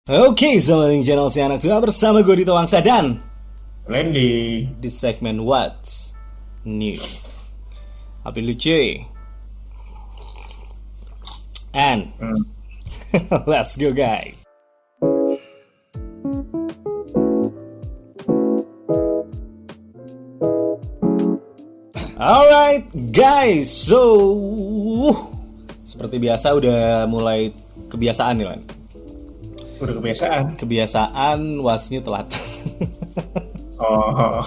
Oke, selamat datang di channel Si Anak Tua bersama gue Dito Wangsa dan Randy. di segmen What's New. Apa lucu? And let's go guys. Alright guys, so seperti biasa udah mulai kebiasaan nih Lan. Udah kebiasaan. Kebiasaan What's New telat. Oh,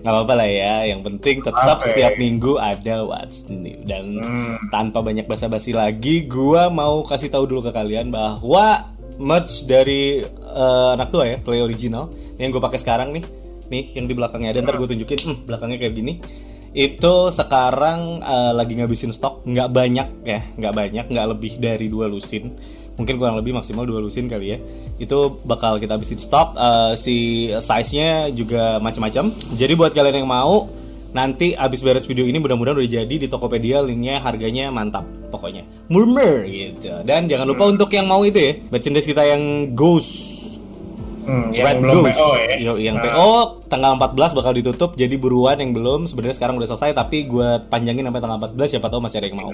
Gak apa-apa lah ya, yang penting tetap Oke. setiap minggu ada What's New. Dan tanpa banyak basa-basi lagi, gua mau kasih tahu dulu ke kalian bahwa merch dari Anak Tua ya, Play Original yang gue pakai sekarang nih yang di belakangnya ada, ntar gue tunjukin, belakangnya kayak gini. Itu sekarang lagi ngabisin stok, nggak banyak, nggak lebih dari 2 lusin. Mungkin kurang lebih maksimal 2 lusin kali ya. Itu bakal kita habisin stok. Si size-nya juga macam-macam. Jadi buat kalian yang mau, nanti abis beres video ini mudah-mudahan udah jadi di Tokopedia, linknya harganya mantap pokoknya. Murmur gitu. Dan jangan lupa untuk yang mau itu ya, merchandise kita yang Ghost. yang Red belum Ghost. PO ya. Yang PO tanggal 14 bakal ditutup. Jadi buruan yang belum, sebenarnya sekarang udah selesai tapi gue panjangin sampai tanggal 14, siapa tahu masih ada yang mau.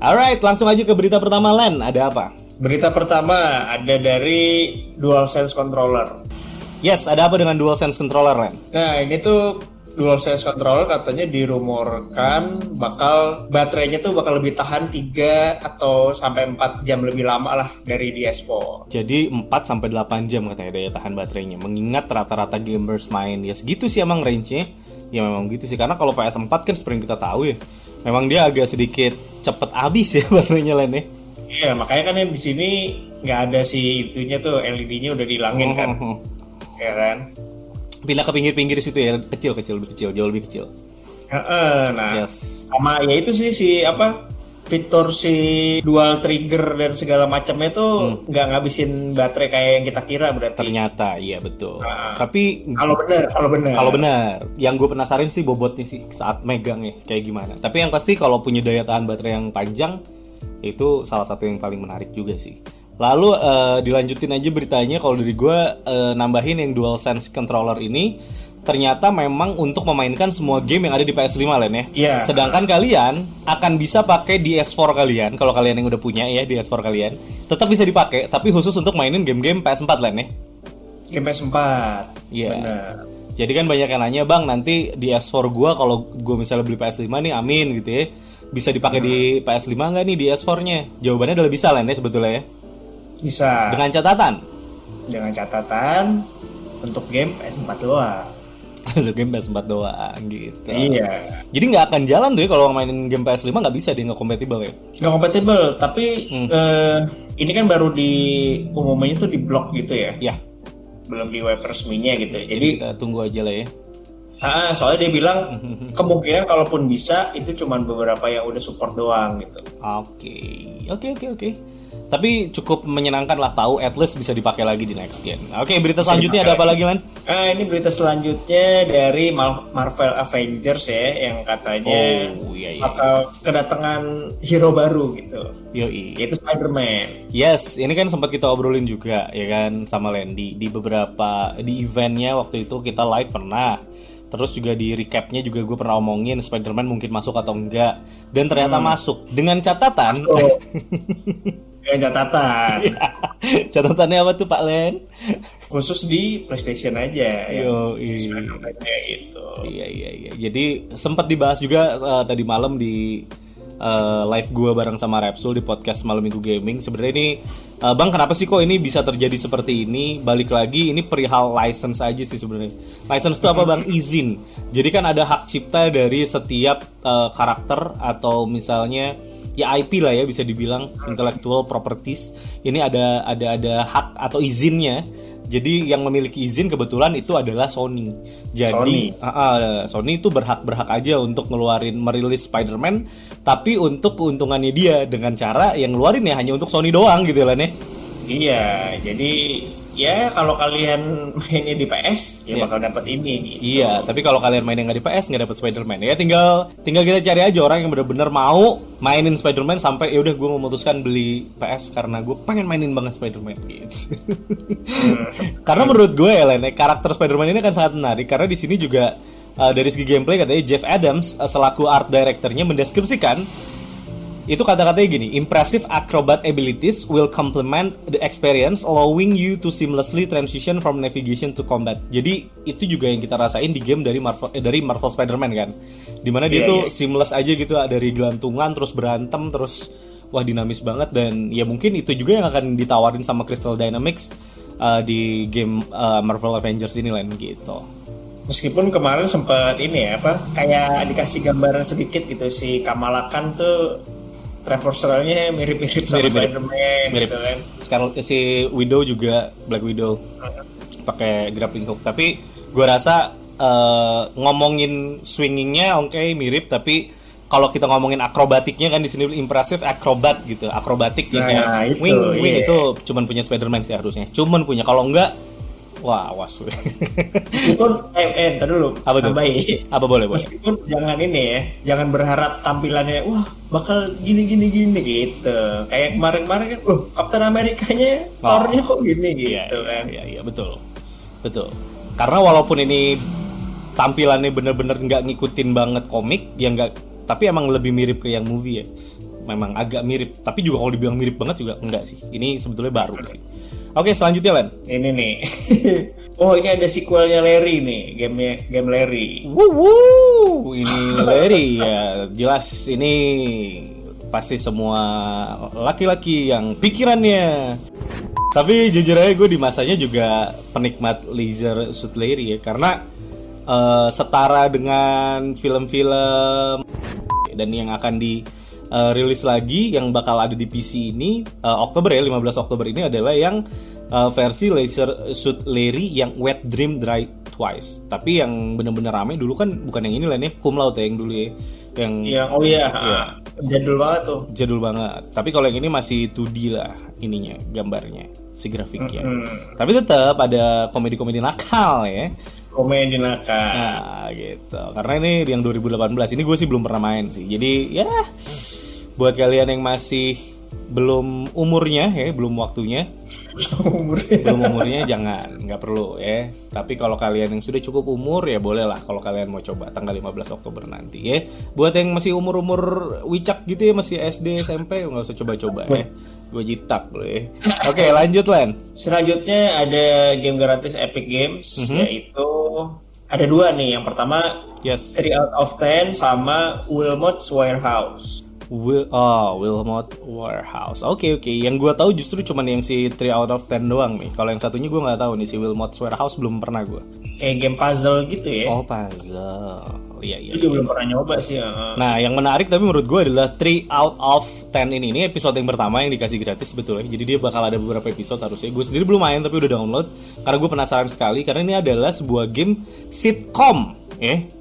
Alright, langsung aja ke berita pertama. Len, ada apa? Berita pertama ada dari DualSense controller. Yes, ada apa dengan DualSense controller, Len? Nah, ini tuh DualSense controller katanya dirumorkan baterainya tuh bakal lebih tahan 3 atau sampai 4 jam lebih lama lah dari DS4. Jadi 4-8 jam katanya daya tahan baterainya. Mengingat rata-rata gamers main ya segitu sih emang range-nya. Ya memang gitu sih, karena kalau PS4 kan seperti yang kita tahu ya, memang dia agak sedikit cepet habis ya baterainya, Len ya. Iya, makanya kan yang di sini nggak ada si itunya tuh, LED-nya udah dihilangin kan. Ya kan? Pindah ke pinggir-pinggir situ ya, kecil, jauh lebih kecil. Nah, Yes. sama ya itu sih fitur si dual trigger dan segala macamnya tuh nggak ngabisin baterai kayak yang kita kira berarti. Ternyata iya betul. Tapi Kalau benar. yang gue penasaran sih bobotnya sih saat megang ya kayak gimana. Tapi yang pasti kalau punya daya tahan baterai yang panjang itu salah satu yang paling menarik juga sih. Lalu dilanjutin aja beritanya, kalau dari gue nambahin yang DualSense controller ini ternyata memang untuk memainkan semua game yang ada di PS5 Len ya. Iya. Sedangkan kalian akan bisa pakai DS4 kalian, kalau kalian yang udah punya ya DS4 kalian, tetap bisa dipakai tapi khusus untuk mainin game-game PS4 Len ya. Game PS4. Iya. Benar. Jadi kan banyak yang nanya, "Bang, nanti DS4 gua kalau gua misalnya beli PS5 nih, amin gitu ya. Bisa dipakai di PS5 nggak nih DS4-nya?" Jawabannya adalah bisa Len ya sebetulnya ya. Bisa. Dengan catatan untuk game PS4 doang. untuk game PS4 doang gitu. Iya. Jadi nggak akan jalan tuh ya kalau mainin game PS5, nggak bisa, dia nggak kompatibel ya. Nggak kompatibel, tapi ini kan baru umumnya tuh di blog gitu ya. Ya, Belum di web resminya gitu. jadi Jadi kita tunggu aja lah ya. soalnya dia bilang kemungkinan kalaupun bisa itu cuman beberapa yang udah support doang gitu. Oke. Tapi cukup menyenangkan lah tahu at least bisa dipakai lagi di next gen. Oke, berita selanjutnya ada apa lagi, Lan? Ini berita selanjutnya dari Marvel Avengers ya, yang katanya Iya. bakal kedatangan hero baru gitu, Yoi. yaitu Spider-Man. Yes, ini kan sempat kita obrolin juga ya kan sama Landy di eventnya waktu itu kita live pernah. Terus juga di recapnya juga gue pernah omongin Spider-Man mungkin masuk atau enggak, dan ternyata masuk dengan catatan. Dengan catatan Catatannya apa tuh Pak Len? khusus di PlayStation aja yang Yoi. si Spider-Man-nya itu. Iya. Jadi sempat dibahas juga tadi malam di live gue bareng sama Repsul di podcast Malam Minggu Gaming. Sebenarnya ini Bang, kenapa sih kok ini bisa terjadi seperti ini? Balik lagi, ini perihal license aja sih sebenarnya. License itu apa Bang? Izin. Jadi kan ada hak cipta dari setiap karakter atau misalnya ya IP lah ya, bisa dibilang intellectual properties. Ini ada hak atau izinnya. Jadi yang memiliki izin kebetulan itu adalah Sony. Jadi Sony itu berhak aja untuk merilis Spider-Man, tapi untuk keuntungannya dia dengan cara yang ngeluarin ya hanya untuk Sony doang gitu lah nih. Iya, jadi ya kalau kalian mainnya di PS ya Iya. bakal dapat ini gitu. Iya, tapi kalau kalian main yang nggak di PS nggak dapat Spider-Man. Ya tinggal kita cari aja orang yang benar-benar mau mainin Spider-Man sampai ya udah gue memutuskan beli PS karena gue pengen mainin banget Spider-Man gitu. Karena menurut gue ya Len, karakter Spider-Man ini kan sangat menarik karena di sini juga dari segi gameplay katanya Jeff Adams selaku art directornya mendeskripsikan itu kata-katanya gini, impressive acrobat abilities will complement the experience, allowing you to seamlessly transition from navigation to combat. Jadi itu juga yang kita rasain di game dari Marvel Spider-Man kan, dimana dia tuh seamless aja gitu, dari gelantungan terus berantem terus wah dinamis banget. Dan ya mungkin itu juga yang akan ditawarin sama Crystal Dynamics di game Marvel Avengers ini lain gitu. Meskipun kemarin sempat ini ya apa kayak dikasih gambaran sedikit gitu si Kamala Khan tuh traversalnya mirip-mirip sama Spider-Man mirip gitu kan. Sekarang si Widow juga, Black Widow pakai grappling hook. Tapi gue rasa ngomongin swingingnya oke, mirip, tapi kalau kita ngomongin akrobatiknya kan di sini impressive acrobat gitu, akrobatik ya kayak wing itu cuman punya Spider-Man sih harusnya. Cuman punya, kalau enggak wah awas. Meskipun entar dulu. Apa tuh? Apa boleh? Meskipun jangan ini ya, jangan berharap tampilannya wah bakal gini gitu. Kayak kemarin kan, Captain Amerikanya Thor-nya kok gini gitu kan. Iya, betul. Karena walaupun ini tampilannya bener-bener nggak ngikutin banget komik, ya nggak, tapi emang lebih mirip ke yang movie ya. Memang agak mirip, tapi juga kalau dibilang mirip banget juga enggak sih. Ini sebetulnya baru sih. Oke, selanjutnya Len. Ini nih. Oh, ini ada sequelnya Larry nih, game Larry. Ini Larry ya, jelas ini pasti semua laki-laki yang pikirannya. Tapi jujur aja gue di masanya juga penikmat Leisure Suit Larry ya, karena setara dengan film-film dan yang akan rilis lagi yang bakal ada di PC ini Oktober ya, 15 Oktober ini adalah yang versi Leisure Suit Larry yang Wet Dream Dry Twice. Tapi yang bener-bener rame dulu kan bukan yang ini lah nih, Cum Laude ya yang dulu ya. Jadul banget tuh. Jadul banget. Tapi kalau yang ini masih 2D lah ininya, gambarnya, si grafiknya. Tapi tetap ada komedi-komedi nakal ya. Komedi nakal. Nah gitu. Karena ini yang 2018, ini gue sih belum pernah main sih. Jadi ya buat kalian yang masih belum umurnya ya, belum waktunya, belum umurnya jangan, nggak perlu ya. Tapi kalau kalian yang sudah cukup umur ya boleh lah kalau kalian mau coba tanggal 15 Oktober nanti ya. Buat yang masih umur wicak gitu ya, masih SD SMP, nggak usah coba-coba ya. Gue jitak loh ya. Oke, lanjut Len. Selanjutnya ada game gratis Epic Games, yaitu ada dua nih. Yang pertama 3 out of 10 sama Wilmot's Warehouse. Wilmot Warehouse. Oke. Yang gue tahu justru cuman yang si 3 out of 10 doang nih. Kalau yang satunya gue nggak tahu nih, si Wilmot's Warehouse belum pernah gue. Kayak game puzzle gitu ya. Oh, puzzle. Iya. Juga belum pernah nyoba sih. Nah, yang menarik tapi menurut gue adalah 3 out of 10 ini episode yang pertama yang dikasih gratis sebetulnya. Jadi dia bakal ada beberapa episode harusnya. Gue sendiri belum main tapi udah download karena gue penasaran sekali, karena ini adalah sebuah game sitcom.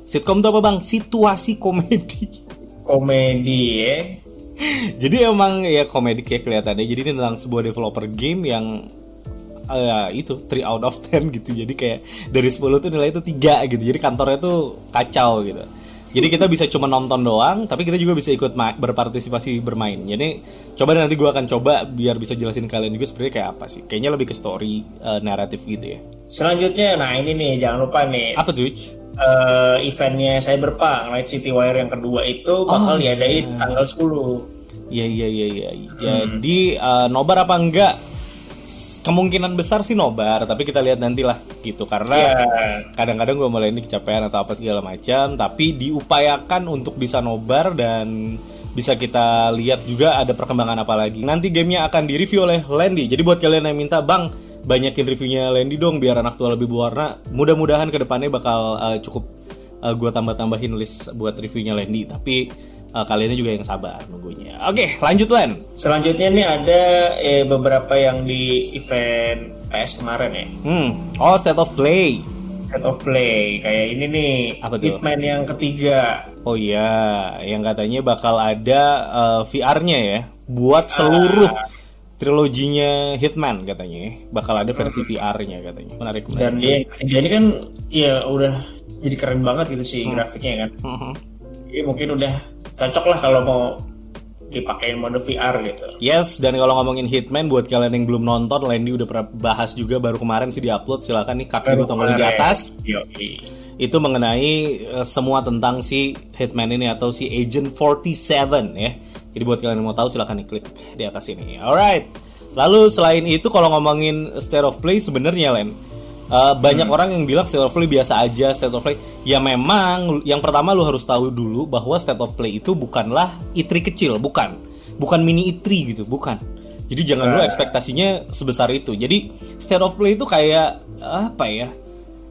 Sitcom itu apa bang? Situasi komedi. Komedi ya. Jadi emang ya komedi kayak kelihatannya. Jadi ini tentang sebuah developer game yang itu 3 out of 10 gitu. Jadi kayak dari 10 tuh nilai itu 3 gitu. Jadi kantornya tuh kacau gitu. Jadi kita bisa cuma nonton doang, tapi kita juga bisa ikut berpartisipasi bermain. Jadi coba nanti gue akan coba biar bisa jelasin kalian juga sebenarnya kayak apa sih. Kayaknya lebih ke story naratif gitu ya. Selanjutnya, nah ini nih jangan lupa nih. Apa tuh? Eventnya Cyberpunk Night City Wire yang kedua itu bakal diadain tanggal 10. Iya. Jadi nobar apa enggak? Kemungkinan besar sih nobar, tapi kita lihat nantilah gitu. Karena kadang-kadang gue mulai ini kecapean atau apa segala macam, tapi diupayakan untuk bisa nobar dan bisa kita lihat juga ada perkembangan apa lagi. Nanti gamenya akan direview oleh Landy. Jadi buat kalian yang minta, bang banyakin reviewnya Landy dong biar anak tua lebih berwarna, mudah-mudahan kedepannya bakal cukup gue tambah-tambahin list buat reviewnya Landy. Tapi kalian juga yang sabar nunggunya. Oke, lanjut Len. Selanjutnya nih ada beberapa yang di event PS kemarin ya. State of Play. State of Play kayak ini nih. Apa tuh? Hitman yang ketiga. Oh iya, yang katanya bakal ada VR-nya ya, buat seluruh triloginya Hitman katanya ya. Bakal ada versi VR-nya katanya. Menarik. Dan dia ini kan ya udah jadi keren banget gitu sih grafiknya kan. Jadi mungkin udah cocok lah kalau mau dipakein mode VR gitu. Yes, dan kalau ngomongin Hitman buat kalian yang belum nonton, Landy udah pernah bahas juga baru kemarin sih di-upload. Silakan nih kaki gue tonggolnya di atas. Itu mengenai semua tentang si Hitman ini atau si Agent 47 ya. Jadi buat kalian yang mau tahu silakan nih klik di atas ini. Alright. Lalu selain itu kalau ngomongin state of play sebenarnya Len, banyak orang yang bilang state of play biasa aja, state of play. Ya memang yang pertama lu harus tahu dulu bahwa state of play itu bukanlah E3 kecil, bukan mini E3 gitu, bukan. Jadi jangan lu ekspektasinya sebesar itu. Jadi state of play itu kayak apa ya?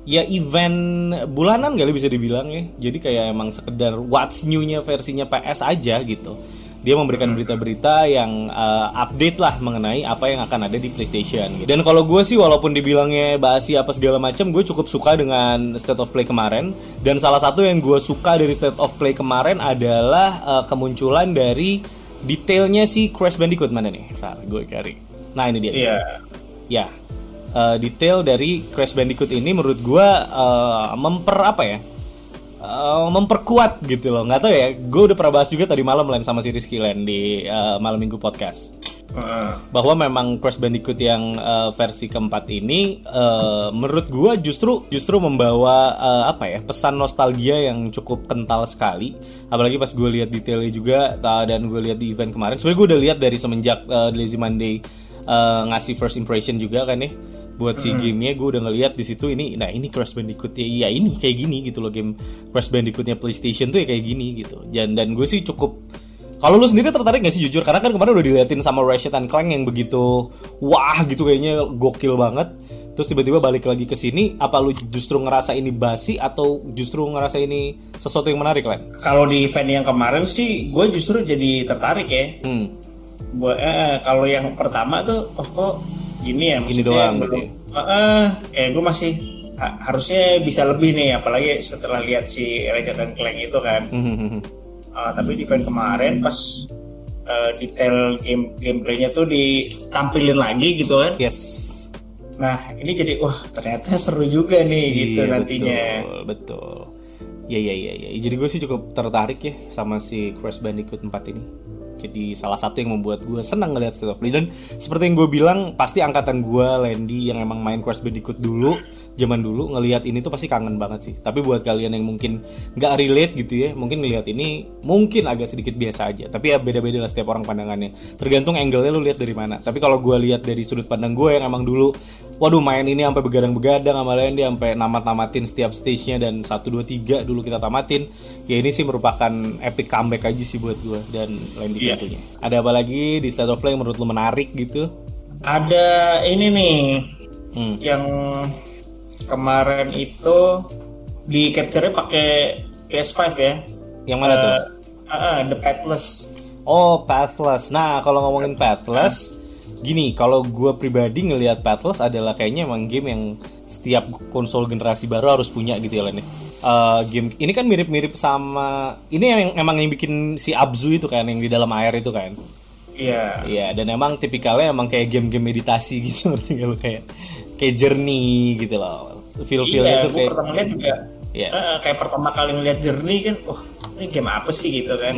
Ya event bulanan kali bisa dibilang ya. Jadi kayak emang sekedar what's new-nya versinya PS aja gitu. Dia memberikan berita-berita yang update lah mengenai apa yang akan ada di PlayStation gitu. Dan kalau gue sih walaupun dibilangnya basi apa segala macam, gue cukup suka dengan State of Play kemarin. Dan salah satu yang gue suka dari State of Play kemarin adalah kemunculan dari detailnya si Crash Bandicoot. Mana nih? Saat gue cari. Nah ini dia. Ya, detail dari Crash Bandicoot ini menurut gue memperkuat gitu loh. Nggak tahu ya, gue udah pernah bahas juga tadi malam Len sama si Rizky Len di malam minggu podcast bahwa memang Crash Bandicoot yang versi keempat ini menurut gue justru membawa pesan nostalgia yang cukup kental sekali. Apalagi pas gue lihat detailnya juga dan gue lihat di event kemarin. Sebenarnya gue udah lihat dari semenjak Lazy Monday ngasih first impression juga kan ya buat si gamenya. Gue udah ngeliat di situ ini Crash Bandicoot ya ini kayak gini gitu loh, game Crash Bandicootnya PlayStation tuh ya kayak gini gitu. Dan gue sih cukup, kalau lu sendiri tertarik gak sih jujur? Karena kan kemarin udah diliatin sama Ratchet & Clank yang begitu wah gitu, kayaknya gokil banget. Terus tiba-tiba balik lagi ke sini, apa lu justru ngerasa ini basi atau justru ngerasa ini sesuatu yang menarik Len? Kalau di event yang kemarin sih gue justru jadi tertarik ya. Kalau yang pertama tuh kok gini ya, gini doang gitu ya. Gue masih harusnya bisa lebih nih, apalagi setelah lihat si Ratchet & Clank itu kan. Tapi di event kemarin pas detail gameplaynya tuh ditampilin lagi gitu kan. Yes. Nah ini jadi wah ternyata seru juga nih gitu nantinya. Betul. Ya. Jadi gue sih cukup tertarik ya sama si Crash Bandicoot 4 ini. Jadi salah satu yang membuat gue senang ngeliat State of Play. Dan seperti yang gue bilang, pasti angkatan gue, Landy, yang emang main Crash Bandicoot dulu, zaman dulu, ngelihat ini tuh pasti kangen banget sih. Tapi buat kalian yang mungkin nggak relate gitu ya, mungkin ngelihat ini mungkin agak sedikit biasa aja. Tapi ya beda-beda lah setiap orang pandangannya. Tergantung angle-nya lu lihat dari mana. Tapi kalau gue lihat dari sudut pandang gue yang emang dulu, waduh main ini sampai begadang-begadang sama Landy, sampai namat-namatin setiap stage-nya dan 1, 2, 3 dulu kita tamatin. Ya ini sih merupakan epic comeback aja sih buat gue dan Landy tentunya. Ada apa lagi di State of Play yang menurut lu menarik gitu? Ada ini nih yang kemarin itu di capture-nya pakai PS5 ya. Yang mana tuh? The Pathless. Oh, Pathless. Nah, kalau ngomongin Pathless, gini, kalau gue pribadi ngelihat Pathless adalah kayaknya emang game yang setiap konsol generasi baru harus punya gitu ya Len. Game ini kan mirip-mirip sama ini yang emang yang bikin si Abzu itu kan, yang di dalam air itu kan. Iya, dan emang tipikalnya emang kayak game-game meditasi gitu, ngerti gak lu, kayak Journey gitu loh. Feel-feelnya itu kayak pertama lihat juga. Kayak pertama kali ngeliat Journey kan, ini game apa sih gitu kan.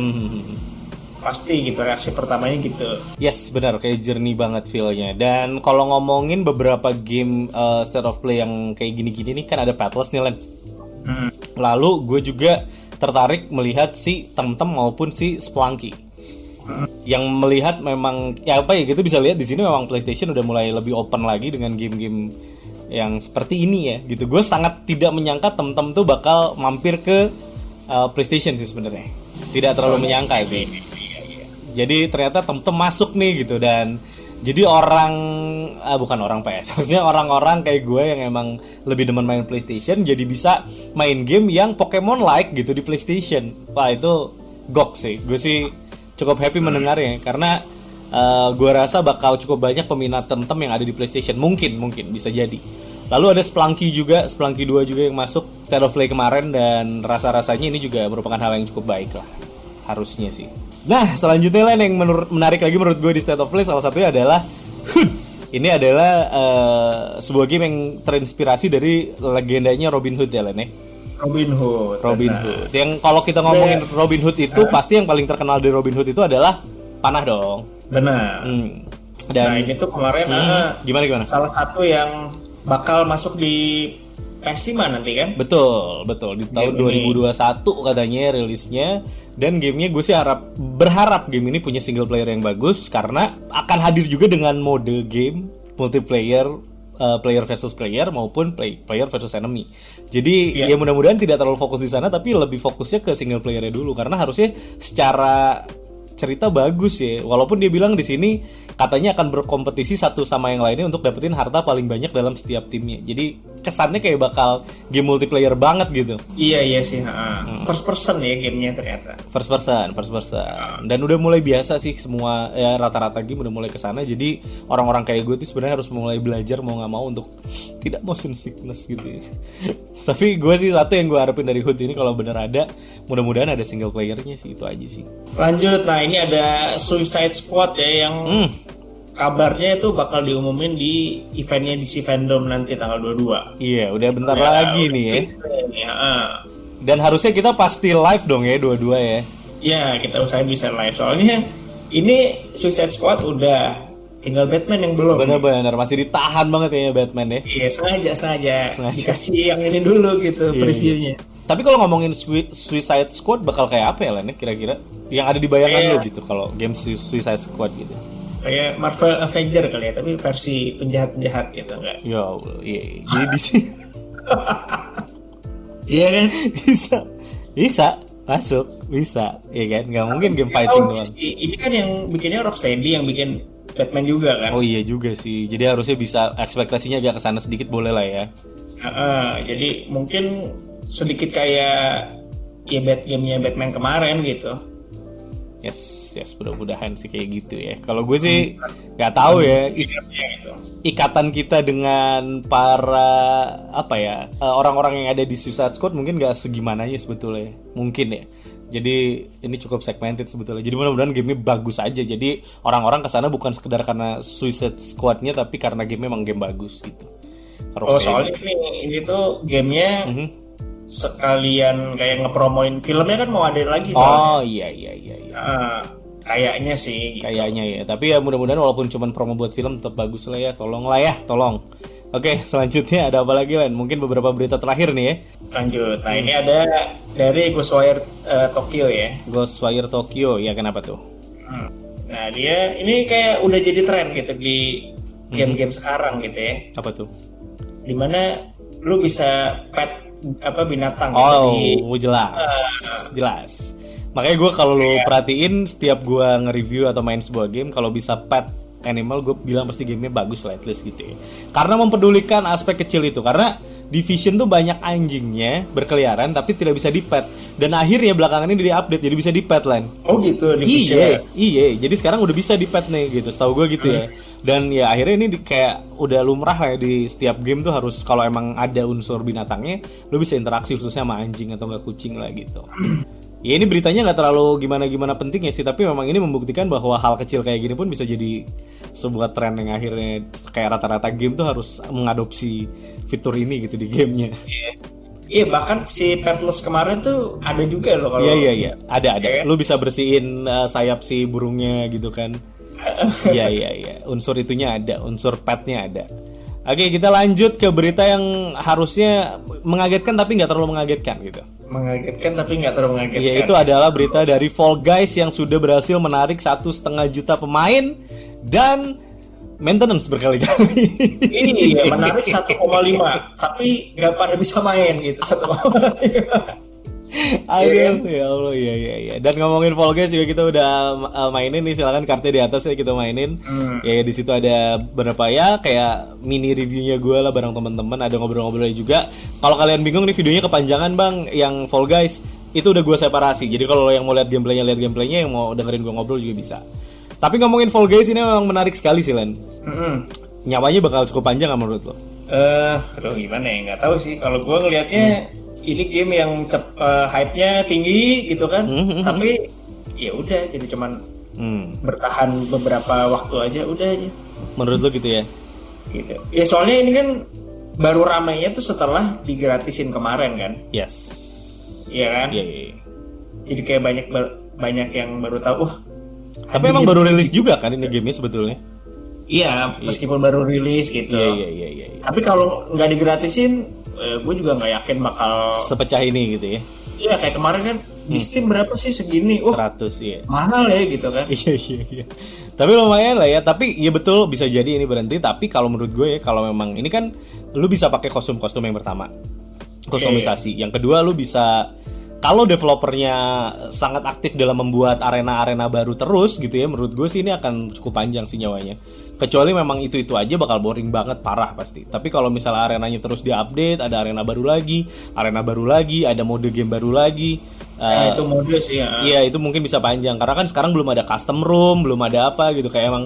Pasti gitu reaksi pertamanya gitu. Yes, benar, kayak Journey banget feel-nya. Dan kalau ngomongin beberapa game State of Play yang kayak gini-gini nih kan ada Pathless nih Len. Lalu gue juga tertarik melihat si Temtem maupun si Spelunky. Yang melihat memang ya apa ya, kita bisa lihat di sini memang PlayStation udah mulai lebih open lagi dengan game-game yang seperti ini ya gitu. Gue sangat tidak menyangka Temtem tuh bakal mampir ke PlayStation sih sebenarnya. Tidak terlalu menyangka sih. Jadi ternyata Temtem masuk nih gitu, dan jadi bukan orang PS, maksudnya orang-orang kayak gue yang emang lebih demen main PlayStation jadi bisa main game yang Pokemon-like gitu di PlayStation. Wah itu gok sih, gue sih cukup happy mendengarnya karena gue rasa bakal cukup banyak peminat Temtem yang ada di PlayStation. Mungkin bisa jadi. Lalu ada Spelunky 2 juga yang masuk State of Play kemarin, dan rasa-rasanya ini juga merupakan hal yang cukup baik lah, harusnya sih. Nah, selanjutnya Len, yang menarik lagi menurut gue di State of Play salah satunya adalah HUD. Ini adalah sebuah game yang terinspirasi dari legendanya Robin Hood ya Len ya. Robin Hood. Robin Hood. Yang kalau kita ngomongin Robin Hood itu pasti yang paling terkenal dari Robin Hood itu adalah panah dong. Benar. Dan nah ini tuh kemarin gimana? salah satu yang bakal masuk di PS5 nanti kan? Betul. Di tahun 2021 katanya rilisnya. Dan gamenya gue sih berharap game ini punya single player yang bagus karena akan hadir juga dengan mode game multiplayer, player versus player maupun player versus enemy. Jadi ya mudah-mudahan tidak terlalu fokus di sana tapi lebih fokusnya ke single playernya dulu karena harusnya secara cerita bagus ya. Walaupun dia bilang di sini katanya akan berkompetisi satu sama yang lainnya untuk dapetin harta paling banyak dalam setiap timnya. Jadi kesannya kayak bakal game multiplayer banget gitu. Iya sih. First person ya gamenya ternyata. First person. Dan udah mulai biasa sih semua ya rata-rata game udah mulai kesana. Jadi orang-orang kayak gue tuh sebenarnya harus mulai belajar mau nggak mau untuk tidak motion sickness gitu ya. Tapi gue sih satu yang gue harapin dari HUD ini kalau bener ada, mudah-mudahan ada single playernya sih, itu aja sih. Lanjut, nah ini ada Suicide Squad ya yang kabarnya itu bakal diumumin di eventnya DC Fandom nanti tanggal 22. Iya, udah bentar lagi nih ya. Dan harusnya kita pasti live dong ya dua-dua ya. Iya, kita usahain bisa live. Soalnya ini Suicide Squad udah, tinggal Batman yang belum. Benar-benar masih ditahan banget ya Batman ya. Iya, sengaja. Dikasih yang ini dulu gitu previewnya. Tapi kalau ngomongin Suicide Squad bakal kayak apa ya Len kira-kira? Yang ada di bayangan lo gitu kalau game Suicide Squad gitu. Kayak Marvel Avenger kali ya, tapi versi penjahat-penjahat gitu enggak? Ya Allah, iya. Jadi di sini iya kan? Bisa masuk, bisa. Iya kan? Nggak mungkin game fighting doang. Ini kan yang bikinnya Rocksteady, yang bikin Batman juga kan? Oh iya juga sih. Jadi harusnya bisa ekspektasinya agak kesana sedikit boleh lah ya. Jadi mungkin sedikit kayak ya gamenya Batman kemarin gitu. Yes, mudah-mudahan sih kayak gitu ya. Kalau gue sih nggak tahu ya ikatan kita dengan para orang-orang yang ada di Suicide Squad mungkin nggak segimananya sebetulnya, mungkin ya. Jadi ini cukup segmented sebetulnya. Jadi mudah-mudahan game ini bagus aja. Jadi orang-orang kesana bukan sekedar karena Suicide Squad-nya tapi karena game memang game bagus gitu. Soalnya ini tuh gamenya sekalian kayak ngepromoin filmnya kan mau ada lagi soalnya. Oh iya. Kayaknya sih gitu. Kayaknya ya. Tapi ya mudah-mudahan walaupun cuma promo buat film tetap bagus lah ya. Tolong. Oke, selanjutnya ada apa lagi Len? Mungkin beberapa berita terakhir nih ya. Lanjut. Nah ini ada dari Ghostwire Tokyo ya. Ghostwire Tokyo ya, kenapa tuh? Nah dia ini kayak udah jadi tren gitu di game-game sekarang gitu ya. Apa tuh? Dimana lu bisa pet binatang gitu jelas. Makanya gue kalau lo perhatiin setiap gue nge-review atau main sebuah game, kalau bisa pet animal gue bilang pasti gamenya bagus lah at least gitu ya. Karena mempedulikan aspek kecil itu. Karena Division tuh banyak anjingnya berkeliaran tapi tidak bisa di-pet. Dan akhirnya belakangan ini di-update jadi bisa di-pet Len. Oh gitu, Division. Iya. Jadi sekarang udah bisa di-pet nih gitu, setahu gue gitu ya. Dan ya akhirnya ini kayak udah lumrah lah ya, di setiap game tuh harus kalau emang ada unsur binatangnya, lo bisa interaksi khususnya sama anjing atau enggak kucing lah gitu. Ya ini beritanya nggak terlalu gimana penting ya sih, tapi memang ini membuktikan bahwa hal kecil kayak gini pun bisa jadi sebuah tren yang akhirnya kayak rata-rata game tuh harus mengadopsi fitur ini gitu di gamenya. Iya, bahkan si Petless kemarin tuh ada juga loh kalau. Iya. Ada. Lu bisa bersihin sayap si burungnya gitu kan. Iya. Unsur itunya ada, unsur petnya ada. Oke, kita lanjut ke berita yang harusnya mengagetkan tapi nggak terlalu mengagetkan gitu. Mengagetkan tapi nggak terlalu mengagetkan. Ya, itu adalah berita dari Fall Guys yang sudah berhasil menarik 1,5 juta pemain dan maintenance berkali-kali. Iya, menarik 1,5 tapi nggak pada bisa main gitu 1,5. Aduh, ya Allah, iya. Dan ngomongin Fall Guys juga kita udah mainin nih, silakan kartunya di atas ya kita mainin. Ya di situ ada beberapa ya kayak mini reviewnya gue lah bareng teman-teman, ada ngobrol-ngobrolnya juga. Kalau kalian bingung nih videonya kepanjangan bang, yang Fall Guys itu udah gue separasi. Jadi kalau yang mau lihat gameplaynya, yang mau dengerin gue ngobrol juga bisa. Tapi ngomongin Fall Guys ini memang menarik sekali sih Len. Nyawanya bakal cukup panjang nggak menurut lo? Aduh gimana ya, nggak tahu sih. Kalau gue ngelihatnya ini game yang hype-nya tinggi gitu kan, tapi ya udah gitu, cuman bertahan beberapa waktu aja udah aja. Menurut lo gitu ya? Gitu. Ya soalnya ini kan baru ramainya tuh setelah digratisin kemarin kan. Yes. Iya kan? Iya. Jadi kayak banyak yang baru tahu. Wah, tapi emang baru rilis juga kan ini gamenya sebetulnya? Iya, meskipun baru rilis gitu. Iya. Tapi kalau nggak digratisin, gue juga nggak yakin bakal sepecah ini gitu ya. Iya, kayak kemarin kan di Steam berapa sih segini? 100 ya. Mahal ya gitu kan. Iya. Tapi lumayan lah ya. Tapi ya betul bisa jadi ini berhenti. Tapi kalau menurut gue ya, kalau memang ini kan lu bisa pakai kostum-kostum yang pertama, kustomisasi. Yang kedua lu bisa, kalau developernya sangat aktif dalam membuat arena-arena baru terus gitu ya, menurut gue sih ini akan cukup panjang sih nyawanya. Kecuali memang itu aja bakal boring banget, parah pasti. Tapi kalau misalnya arenanya terus diupdate, ada arena baru lagi, ada mode game baru lagi. Itu mode sih ya. Iya, itu mungkin bisa panjang. Karena kan sekarang belum ada custom room, belum ada apa gitu. Kayak emang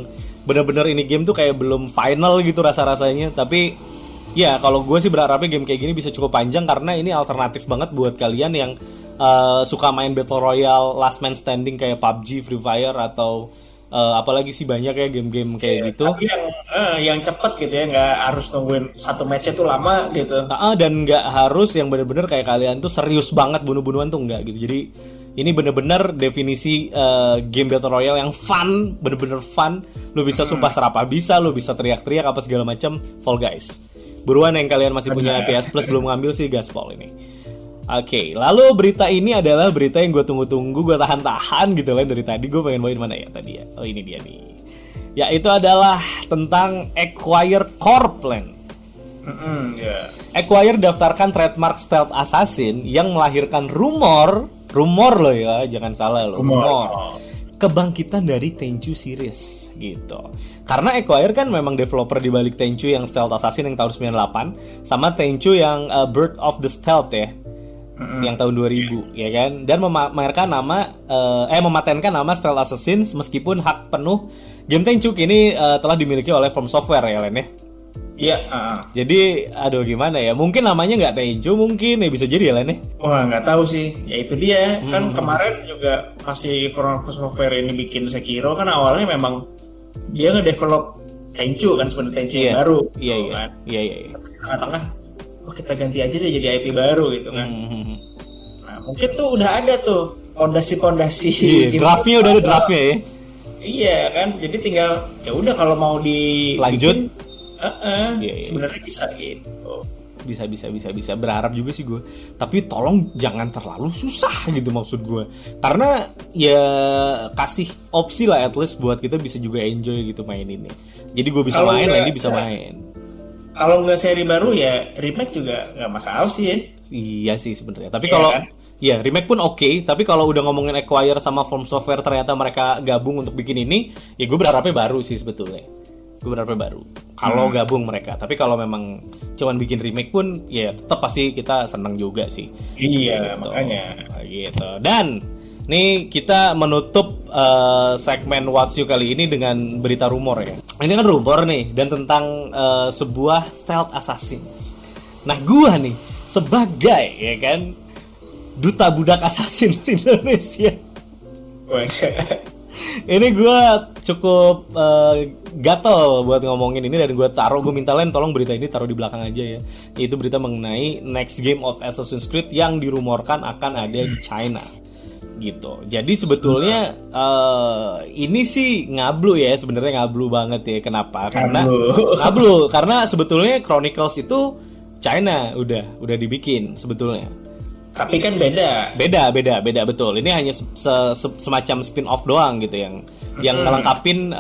bener-bener ini game tuh kayak belum final gitu rasa-rasanya. Tapi ya kalau gue sih berharapnya game kayak gini bisa cukup panjang, karena ini alternatif banget buat kalian yang suka main Battle Royale, Last Man Standing kayak PUBG, Free Fire, atau apalagi sih banyak ya game-game kayak gitu. Tapi yang cepet gitu ya, nggak harus nungguin satu match itu lama gitu. Dan nggak harus yang bener-bener kayak kalian tuh serius banget bunuh-bunuhan tuh nggak gitu. Jadi ini bener-bener definisi game Battle Royale yang fun, bener-bener fun. Lu bisa sumpah serapah bisa, lu bisa teriak-teriak apa segala macam. Fall Guys. Buruan yang kalian masih punya PS Plus belum ngambil sih gaspol ini. Oke, lalu berita ini adalah berita yang gue tunggu-tunggu, gue tahan-tahan gitu lah dari tadi. Gue pengen bawain mana ya tadi ya? Oh, ini dia nih. Ya, itu adalah tentang Acquire Corp, Len. Acquire daftarkan trademark Stealth Assassin yang melahirkan rumor loh ya, jangan salah loh, rumor kebangkitan dari Tenchu series gitu. Karena Acquire kan memang developer di balik Tenchu yang Stealth Assassin yang tahun 98 sama Tenchu yang Birth of the Stealth ya. Yang tahun 2000 ya kan, dan memamerkan nama mematenkan nama Stealth Assassins meskipun hak penuh game Tenchu kini telah dimiliki oleh From Software ya Len ya. Iya. Jadi aduh gimana ya, mungkin namanya nggak Tenchu, mungkin ya bisa jadi ya Len ya. Wah nggak tahu sih, ya itu dia kan kemarin juga masih From Software ini bikin Sekiro kan awalnya memang dia ngedevelop Tenchu kan, sebenarnya Tenchu yang baru. Iya. Tengah-tengah kita ganti aja deh jadi IP baru gitu kan. Nah mungkin tuh udah ada tuh fondasi draftnya udah ada draftnya ya. Iya kan, jadi tinggal ya udah kalau mau dilanjut sebenarnya bisa gitu. Bisa berharap juga sih gue. Tapi tolong jangan terlalu susah gitu maksud gue. Karena ya kasih opsi lah at least buat kita bisa juga enjoy gitu main ini. Jadi gue bisa main, Randy bisa main. Kalau nggak seri baru ya remake juga nggak masalah sih ya. Iya sih sebenarnya. Tapi kalau kan? Ya remake pun oke. Tapi kalau udah ngomongin Acquire sama From Software ternyata mereka gabung untuk bikin ini, ya gue berharapnya baru sih sebetulnya. Gue berharapnya baru. Kalau gabung mereka. Tapi kalau memang cuman bikin remake pun, ya tetap pasti kita seneng juga sih. Iya gitu. Makanya. Gitu. Dan nih kita menutup segmen What's You kali ini dengan berita rumor ya. Ini kan rumor nih, dan tentang sebuah Stealth Assassins. Nah gua nih sebagai ya kan duta budak assassin Indonesia, ini gua cukup gatel buat ngomongin ini, dan gue minta Len tolong berita ini taruh di belakang aja ya. Yaitu berita mengenai next game of Assassin's Creed yang dirumorkan akan ada di China. Gitu. Jadi sebetulnya ini sih ngablu ya, sebenarnya ngablu banget ya. Kenapa? Karena ngablu karena sebetulnya Chronicles itu China udah dibikin sebetulnya. Tapi kan beda betul. Ini hanya semacam spin off doang gitu yang ngelengkapin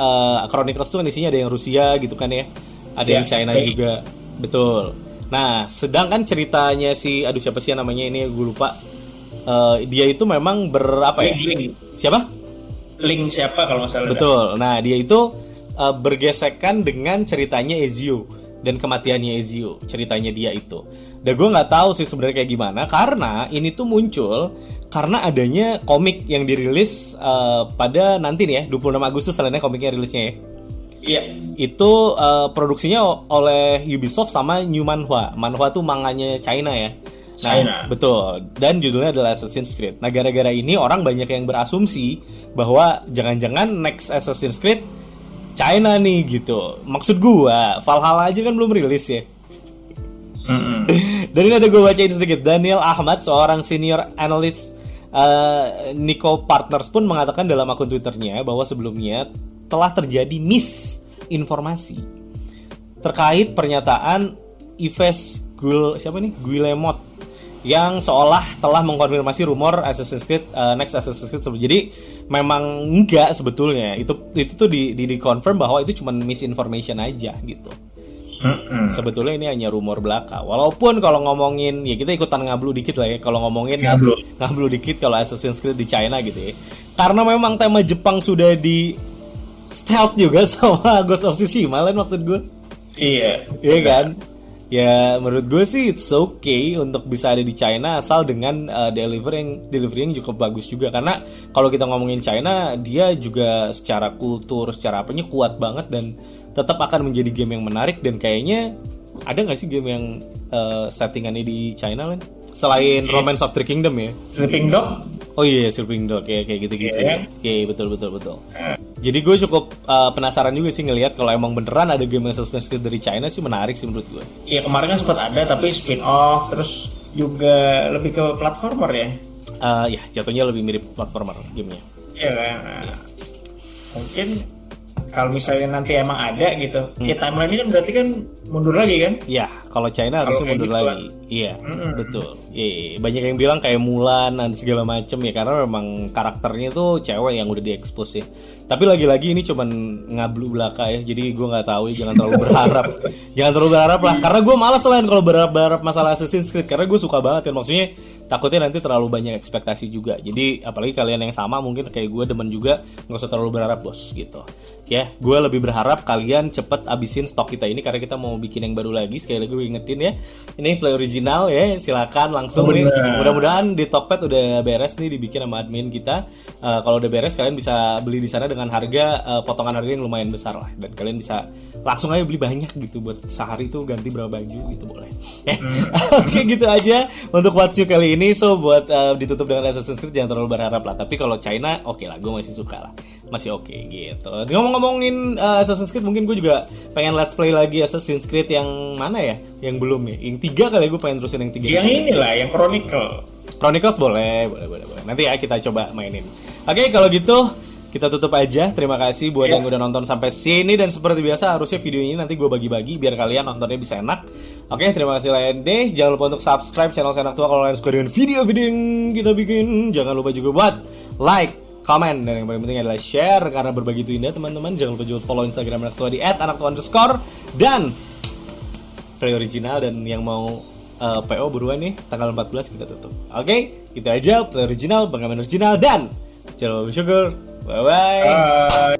Chronicles tuh isinya ada yang Rusia gitu kan ya. Ada yang China juga. Betul. Nah, sedangkan ceritanya siapa sih namanya ini gue lupa. Dia itu memang Link. Siapa? Link siapa kalau nggak salah. Betul. Nah dia itu bergesekan dengan ceritanya Ezio dan kematiannya Ezio, ceritanya dia itu. Dan gue nggak tahu sih sebenarnya kayak gimana, karena ini tuh muncul karena adanya komik yang dirilis pada nanti nih ya 26 Agustus setelahnya komiknya rilisnya ya. Iya. Itu produksinya oleh Ubisoft sama New Manhwa. Manhwa tuh manganya China ya. China. Betul. Dan judulnya adalah Assassin's Creed. Nah, gara-gara ini orang banyak yang berasumsi bahwa jangan-jangan next Assassin's Creed China nih gitu. Maksud gua, Valhalla aja kan belum rilis ya. Dan ini ada gue bacain sedikit. Daniel Ahmad, seorang senior analyst Nico Partners pun mengatakan dalam akun Twitternya bahwa sebelumnya telah terjadi misinformasi terkait pernyataan Yves Guillemot yang seolah telah mengkonfirmasi rumor Assassin's Creed next Assassin's Creed. Jadi memang enggak sebetulnya. Itu tuh di confirm bahwa itu cuma misinformation aja gitu. Sebetulnya ini hanya rumor belaka. Walaupun kalau ngomongin ya kita ikutan ngablu dikit lah ya. Kalau ngomongin ngablu dikit kalau Assassin's Creed di China gitu ya. Karena memang tema Jepang sudah di stealth juga sama Ghost of Tsushima lah maksud gue. Iya kan? Ya menurut gue sih it's okay untuk bisa ada di China asal dengan delivery yang cukup bagus juga. Karena kalau kita ngomongin China, dia juga secara kultur, secara apanya kuat banget dan tetap akan menjadi game yang menarik. Dan kayaknya ada nggak sih game yang settingannya di China kan? Selain Romance of Three Kingdom ya? Sleeping Dog? Oh iya, Sleeping Dog kayak gitu-gitu. Iya, betul. Jadi gue cukup penasaran juga sih ngelihat kalau emang beneran ada game Assassin's Creed dari China sih menarik sih menurut gue. Iya, kemarin kan sempat ada tapi spin off terus juga lebih ke platformer ya. Ya, jatuhnya lebih mirip platformer gamenya. Iya kan. Mungkin kalau misalnya nanti emang ada gitu, ya timeline-nya kan berarti kan mundur lagi kan? Iya, kalau China harusnya mundur gitu lagi. Iya, betul. Iya, banyak yang bilang kayak Mulan dan segala macem ya karena memang karakternya tuh cewek yang udah diekspos ya. Tapi lagi-lagi ini cuman ngablu belaka ya, jadi gue nggak tahu, jangan terlalu berharap. Jangan terlalu berharap lah, karena gue malas selain kalau berharap masalah Assassin's Creed karena gue suka banget kan, maksudnya takutnya nanti terlalu banyak ekspektasi juga. Jadi apalagi kalian yang sama mungkin kayak gue demen juga, nggak usah terlalu berharap bos gitu. Ya, gue lebih berharap kalian cepet abisin stok kita ini karena kita mau bikin yang baru lagi. Sekali lagi gue ingetin ya, ini Play Original ya, silakan langsung nih. Mudah-mudahan di Tokped udah beres nih dibikin sama admin kita. Kalau udah beres kalian bisa beli di sana dengan harga potongan harga yang lumayan besar lah, dan kalian bisa langsung aja beli banyak gitu buat sehari tuh ganti berapa baju gitu boleh. Oke, gitu aja untuk What's New kali ini. So buat ditutup dengan Assassin's Creed jangan terlalu berharap lah. Tapi kalau China oke lah, gue masih suka lah, masih oke gitu. Ngomongin Assassin's Creed, mungkin gue juga pengen let's play lagi Assassin's Creed yang mana ya? Yang belum ya? Yang 3 kali gue pengen terusin yang 3. Yang inilah, yang Chronicles boleh. Nanti ya kita coba mainin. Oke, kalau gitu kita tutup aja. Terima kasih buat yang udah nonton sampai sini, dan seperti biasa harusnya video ini nanti gue bagi-bagi biar kalian nontonnya bisa enak. Oke, terima kasih lain deh. Jangan lupa untuk subscribe channel Anak Tua kalau kalian suka dengan video-video yang kita bikin. Jangan lupa juga buat like, komen, dan yang paling penting adalah share karena berbagi itu indah teman-teman. Jangan lupa juga follow Instagram Anak Tua di @anaktua_, dan Play Original. Dan yang mau PO buruan nih, tanggal 14 kita tutup. Oke, itu aja Play Original, Pengamen Original, dan jangan lupa bersyukur. Bye-bye.